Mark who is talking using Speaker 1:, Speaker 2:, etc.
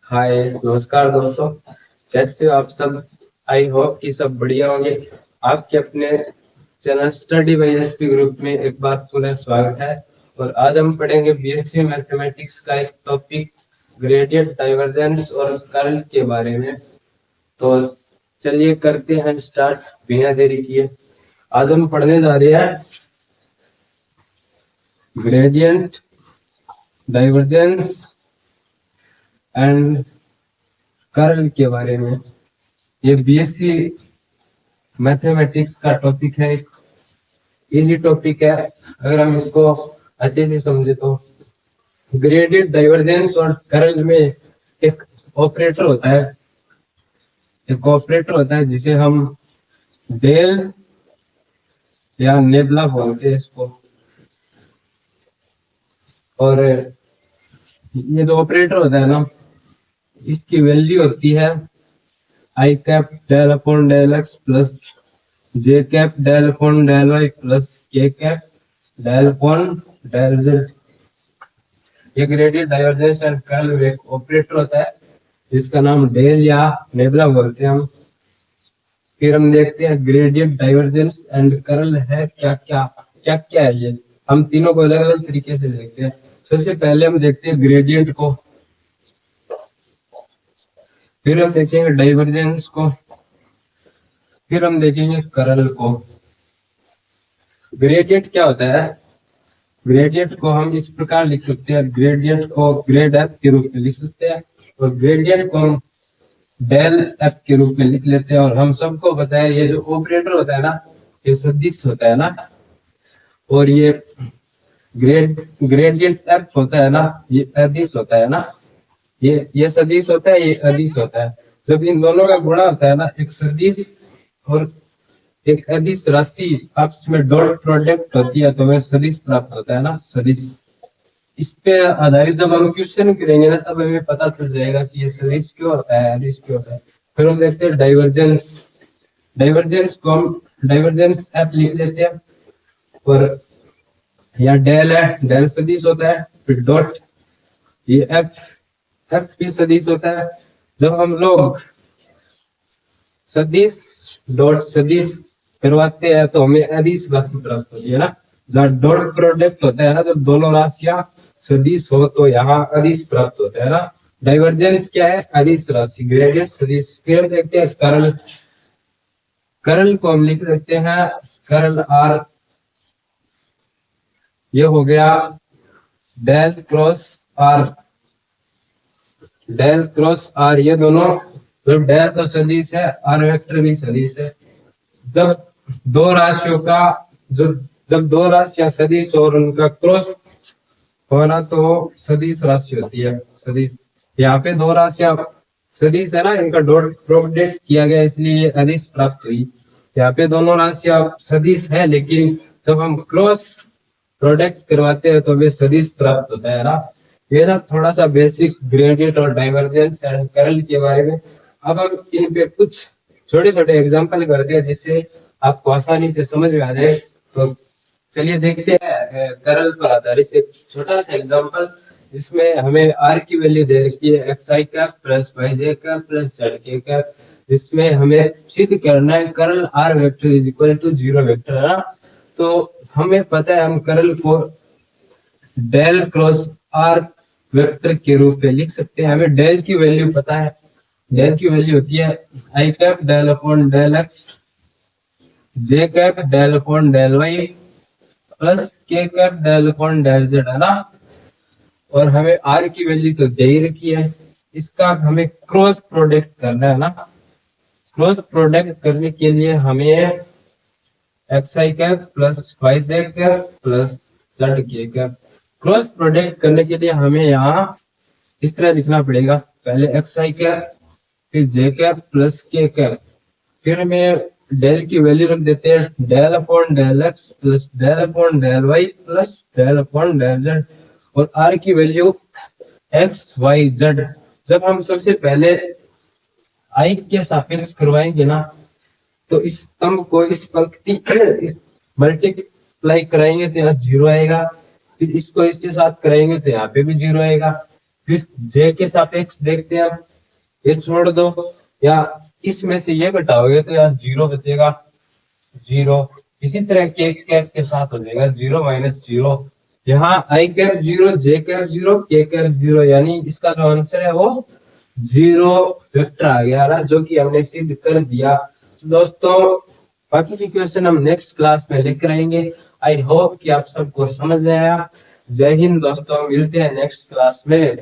Speaker 1: हाय, नमस्कार दोस्तों। कैसे हो आप सब? आई होप कि सब बढ़िया होंगे। आपके अपने channel study bye SP group में एक बार पुनः स्वागत है। और आज हम पढ़ेंगे बीएससी मैथमेटिक्स का एक टॉपिक ग्रेडियंट, डाइवर्जेंस और कर्ल के बारे में। तो चलिए करते हैं स्टार्ट बिना देरी किए। आज हम पढ़ने जा रहे हैं ग्रेडियंट, डाइवर्जेंस एंड कर्ल के बारे में। ये बीएससी मैथमेटिक्स का टॉपिक है, एक इजी टॉपिक है। अगर हम इसको अच्छे से समझे तो ग्रेडियंट, डाइवर्जेंस और कर्ल में एक ऑपरेटर होता है, जिसे हम डेल या नेबला बोलते हैं इसको। और ये जो ऑपरेटर होता है ना, इसकी वैल्यू होती है I cap del upon del x plus J cap del upon del Y plus के cap del upon del Z. ये ग्रेडियंट, डाइवर्जेंस एंड कर्ल एक ऑपरेटर होता है जिसका नाम डेल या नेबला बोलते हैं हम। फिर हम देखते हैं ग्रेडियंट, डाइवर्जेंस एंड कर्ल है क्या है ये। हम तीनों को अलग अलग तरीके से देखते हैं। सबसे पहले हम देखते हैं ग्रेडियंट को, फिर हम देखेंगे डाइवर्जेंस को, फिर हम देखेंगे कर्ल को। ग्रेडियंट क्या होता है? ग्रेडियंट को हम इस प्रकार लिख सकते हैं, ग्रेडियंट को ग्रेड एफ के रूप में लिख सकते हैं और ग्रेडियंट को हम डेल एफ के रूप में लिख लेते हैं। और हम सबको पता है ये जो ऑपरेटर होता है ना, ये सदिश होता है ना, और ये ग्रेडियंट एफ होता है ना, ये अदिश होता है ना। ये सदिश होता है, ये अदिश होता है। जब इन दोनों का गुणा होता है ना, एक सदिश और एक अदिश राशि आपस में डॉट प्रोडक्ट होती है, तो हमें सदिश प्राप्त होता है ना, सदिश। इस पे आधारित जब हम क्वेश्चन करेंगे ना, तब हमें पता चल जाएगा कि ये सदिश क्यों होता है, अदिश क्यों होता है। फिर हम देखते हैं डाइवर्जेंस। डाइवर्जेंस को हम डाइवर्जेंस एफ लिख लेते हैं और यहाँ डेल है, डेल सदिश होता है, फिर डॉट ये एफ भी सदिश होता है। जब हम लोग सदिश डॉट सदिश करवाते हैं तो हमें अदिश राशि प्राप्त होती है ना। जहाँ डॉट प्रोडक्ट होता है ना, जब दोनों राशियां सदिश हो तो यहाँ अदिश प्राप्त होता है ना। डाइवर्जेंस क्या है? अदिश राशि, ग्रेडियंट सदिश। फिर हम देखते हैं कर्ल। कर्ल को हम लिख सकते हैं कर्ल आर। ये हो गया del cross r, del cross r. ये दोनों, जब डेल तो सदिश है, आर वेक्टर भी सदिश है। जब दो राशियों का जब दो राशियां सदिश और उनका क्रॉस होना तो सदिश राशि होती है, सदिश। यहाँ पे दो राशियां सदिश है ना, इनका डॉट प्रोडक्ट किया गया इसलिए ये अदिश प्राप्त हुई। यहाँ पे दोनों राशियां सदिश है, लेकिन जब हम क्रॉस प्रोडक्ट करवाते हैं तो वे सदिश प्राप्त होता है ना। ये ना थोड़ा सा बेसिक ग्रेडियंट और डाइवर्जेंस एंड कर्ल के बारे में। अब हम इन पे कुछ छोटे छोटे एग्जांपल करते हैं जिससे आपको आसानी से समझ में आ जाए। तो चलिए देखते हैं कर्ल पर आधारित एक छोटा सा एग्जांपल, जिसमें हमें आर की वैल्यू दे रखी है x i cap plus y j cap plus z k cap, जिसमें हमें सिद्ध करना है curl r vector is equal to 0 vector है ना। तो हमें पता है हम कर्ल को डेल क्रॉस आर वेक्टर के रूप में लिख सकते हैं। हमें डेल की वैल्यू पता है, डेल की वैल्यू होती है I cap del upon del X, J cap del upon del Y plus के cap del upon del Z है ना। और हमें आर की वैल्यू तो दे ही रखी है, इसका हमें क्रॉस प्रोडक्ट करना है ना। क्रॉस प्रोडक्ट करने के लिए हमें x i cap plus y j cap plus z k cap, cross product करने के लिए हमें यहाँ इस तरह लिखना पड़ेगा। पहले एक्स आई कैप, फिर जे कैप प्लस के कैप, फिर हमें डेल की वैल्यू रख देते हैं del upon del x plus del upon del Y plus del upon del z, और आर की वैल्यू एक्स वाई जेड। जब हम सबसे पहले आई के सापेक्ष करवाएंगे ना, तो इस स्तंभ को इस पंक्ति मल्टीप्लाई कराएंगे तो यहाँ 0 आएगा। फिर इसको इसके साथ करेंगे तो यहाँ पे भी 0 आएगा। फिर जे के सापेक्ष देखते हैं अब, ये छोड़ दो या इसमें से ये घटाओगे तो यहाँ 0 बचेगा, 0। इसी तरह के कैप के साथ हो जाएगा 0 माइनस 0। यहाँ आई कैप 0, जे कैप 0, के कैप 0, यानी इसका जो आंसर है वो 0 वेक्टर आ गया ना, जो कि हमने सिद्ध कर दिया। तो दोस्तों बाकी के क्वेश्चन हम नेक्स्ट क्लास में लेकर आएंगे। आई होप कि आप सबको समझ में आया। जय हिंद दोस्तों, मिलते हैं नेक्स्ट क्लास में।